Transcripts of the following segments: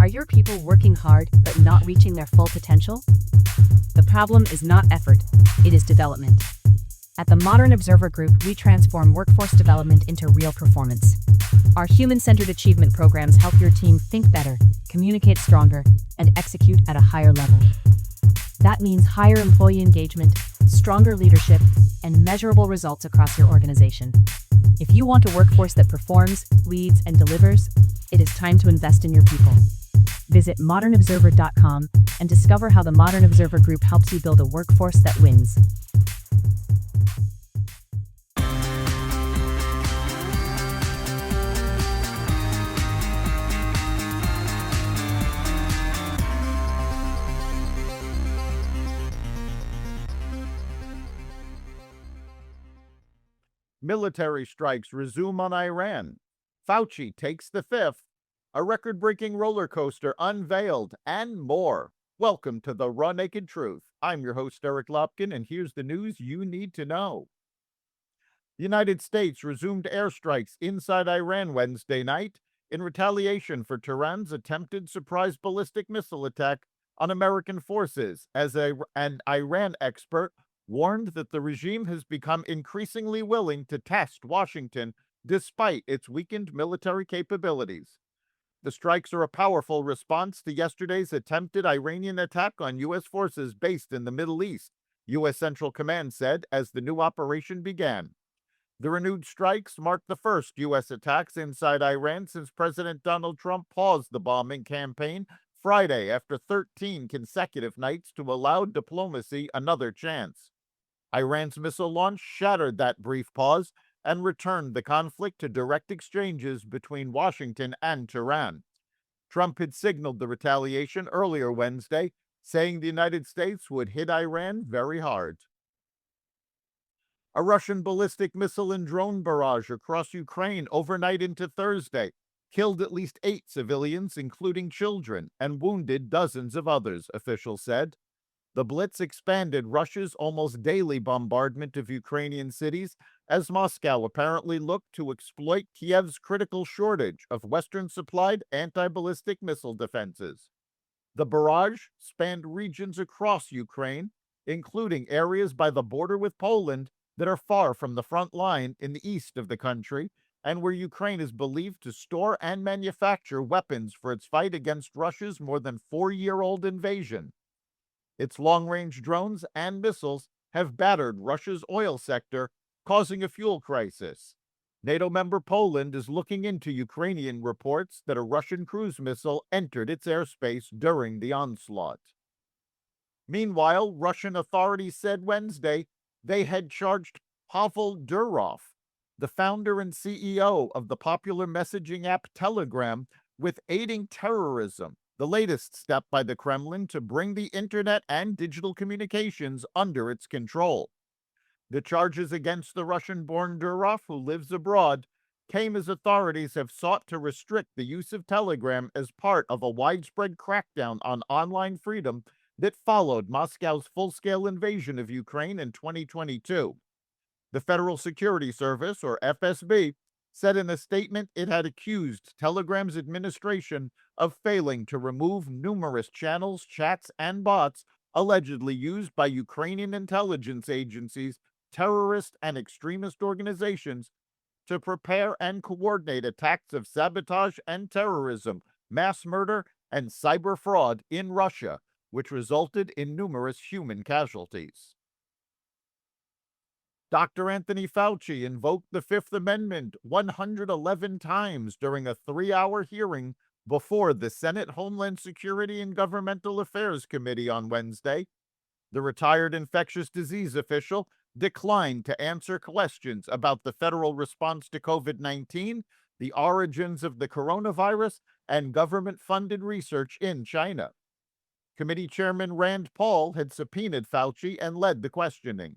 Are your people working hard but not reaching their full potential? The problem is not effort, it is development. At the Modern Observer Group, we transform workforce development into real performance. Our human-centered achievement programs help your team think better, communicate stronger, and execute at a higher level. That means higher employee engagement, stronger leadership, and measurable results across your organization. If you want a workforce that performs, leads, and delivers, it is time to invest in your people. Visit modernobserver.com and discover how the Modern Observer Group helps you build a workforce that wins. Military strikes resume on Iran. Fauci takes the fifth. A record-breaking roller coaster unveiled, and more. Welcome to the Raw Naked Truth. I'm your host, Eric Lopkin, and here's the news you need to know. The United States resumed airstrikes inside Iran Wednesday night in retaliation for Tehran's attempted surprise ballistic missile attack on American forces, as an Iran expert warned that the regime has become increasingly willing to test Washington despite its weakened military capabilities. The strikes are a powerful response to yesterday's attempted Iranian attack on U.S. forces based in the Middle East, U.S. Central Command said as the new operation began. The renewed strikes mark the first U.S. attacks inside Iran since President Donald Trump paused the bombing campaign Friday after 13 consecutive nights to allow diplomacy another chance. Iran's missile launch shattered that brief pause and returned the conflict to direct exchanges between Washington and Tehran. Trump had signaled the retaliation earlier Wednesday, saying the United States would hit Iran very hard. A Russian ballistic missile and drone barrage across Ukraine overnight into Thursday killed at least 8 civilians, including children, and wounded dozens of others, officials said. The blitz expanded Russia's almost daily bombardment of Ukrainian cities as Moscow apparently looked to exploit Kiev's critical shortage of Western-supplied anti-ballistic missile defenses. The barrage spanned regions across Ukraine, including areas by the border with Poland that are far from the front line in the east of the country, and where Ukraine is believed to store and manufacture weapons for its fight against Russia's more than 4-year-old invasion. Its long-range drones and missiles have battered Russia's oil sector, causing a fuel crisis. NATO member Poland is looking into Ukrainian reports that a Russian cruise missile entered its airspace during the onslaught. Meanwhile, Russian authorities said Wednesday they had charged Pavel Durov, the founder and CEO of the popular messaging app Telegram, with aiding terrorism, the latest step by the Kremlin to bring the internet and digital communications under its control. The charges against the Russian-born Durov, who lives abroad, came as authorities have sought to restrict the use of Telegram as part of a widespread crackdown on online freedom that followed Moscow's full-scale invasion of Ukraine in 2022. The Federal Security Service, or FSB, said in a statement it had accused Telegram's administration of failing to remove numerous channels, chats, and bots allegedly used by Ukrainian intelligence agencies, terrorist and extremist organizations to prepare and coordinate attacks of sabotage and terrorism, mass murder, and cyber fraud in Russia, which resulted in numerous human casualties. Dr. Anthony Fauci invoked the Fifth Amendment 111 times during a 3-hour hearing before the Senate Homeland Security and Governmental Affairs Committee on Wednesday. The retired infectious disease official declined to answer questions about the federal response to COVID-19, the origins of the coronavirus, and government-funded research in China. Committee Chairman Rand Paul had subpoenaed Fauci and led the questioning.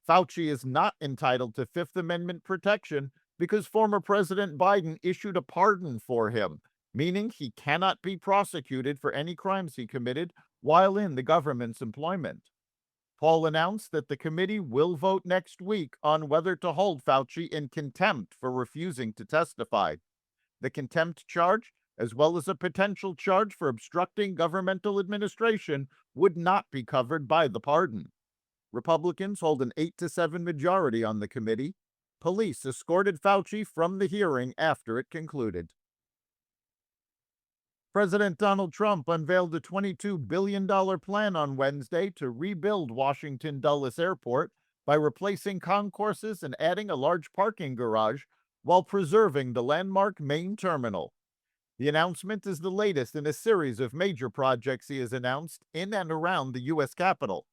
Fauci is not entitled to Fifth Amendment protection because former President Biden issued a pardon for him, meaning he cannot be prosecuted for any crimes he committed while in the government's employment. Paul announced that the committee will vote next week on whether to hold Fauci in contempt for refusing to testify. The contempt charge as well as a potential charge for obstructing governmental administration, would not be covered by the pardon. Republicans hold an 8-7 majority on the committee. Police escorted Fauci from the hearing after it concluded. President Donald Trump unveiled a $22 billion plan on Wednesday to rebuild Washington Dulles Airport by replacing concourses and adding a large parking garage while preserving the landmark main terminal. The announcement is the latest in a series of major projects he has announced in and around the U.S. Capitol.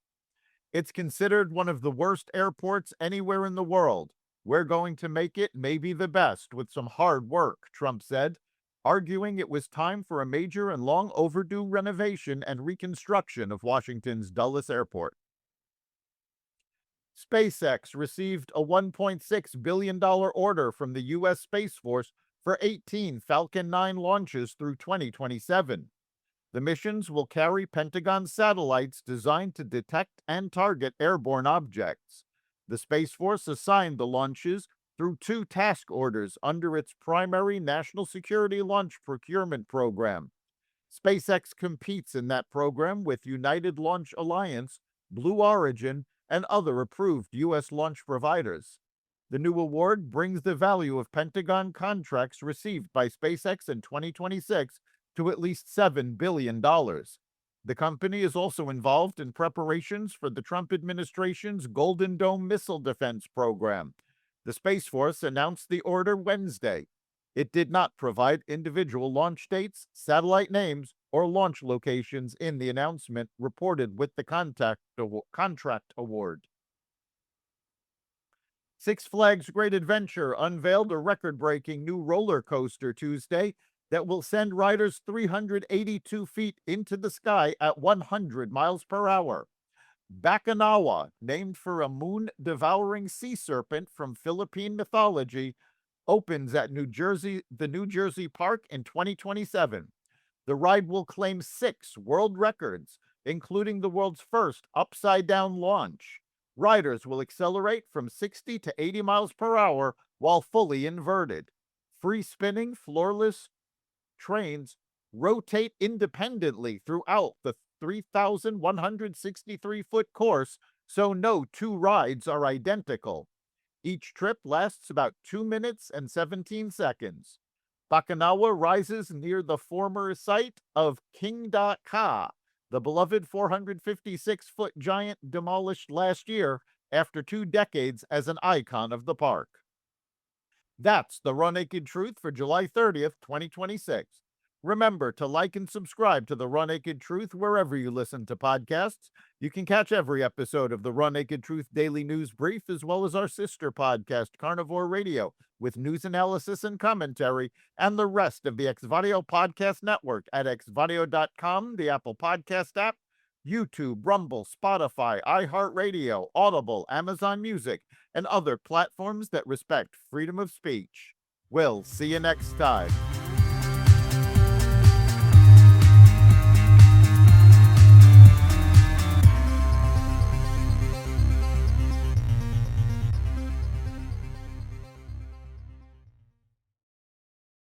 It's considered one of the worst airports anywhere in the world. We're going to make it maybe the best with some hard work, Trump said, arguing it was time for a major and long overdue renovation and reconstruction of Washington's Dulles Airport. SpaceX received a $1.6 billion order from the U.S. Space Force for 18 Falcon 9 launches through 2027. The missions will carry Pentagon satellites designed to detect and target airborne objects. The Space Force assigned the launches through 2 task orders under its primary national security launch procurement program. SpaceX competes in that program with United Launch Alliance, Blue Origin, and other approved U.S. launch providers. The new award brings the value of Pentagon contracts received by SpaceX in 2026 to at least $7 billion. The company is also involved in preparations for the Trump administration's Golden Dome missile defense program. The Space Force announced the order Wednesday. It did not provide individual launch dates, satellite names, or launch locations in the announcement reported with the contract award. Six Flags Great Adventure unveiled a record-breaking new roller coaster Tuesday that will send riders 382 feet into the sky at 100 miles per hour. Bakunawa, named for a moon-devouring sea serpent from Philippine mythology, opens at the New Jersey Park in 2027. The ride will claim 6 world records, including the world's first upside-down launch. Riders will accelerate from 60 to 80 miles per hour while fully inverted. Free-spinning, floorless trains rotate independently throughout the 3,163-foot course, so no 2 rides are identical. Each trip lasts about 2 minutes and 17 seconds. Bakunawa rises near the former site of King Ka, the beloved 456-foot giant demolished last year after 2 decades as an icon of the park. That's the Raw Naked Truth for July 30th, 2026. Remember to like and subscribe to the Raw Naked Truth wherever you listen to podcasts. You can catch every episode of the Raw Naked Truth Daily News Brief, as well as our sister podcast, Carnivore Radio, with news analysis and commentary, and the rest of the Xvadio Podcast Network at xvadio.com, the Apple Podcast app, YouTube, Rumble, Spotify, iHeartRadio, Audible, Amazon Music, and other platforms that respect freedom of speech. We'll see you next time.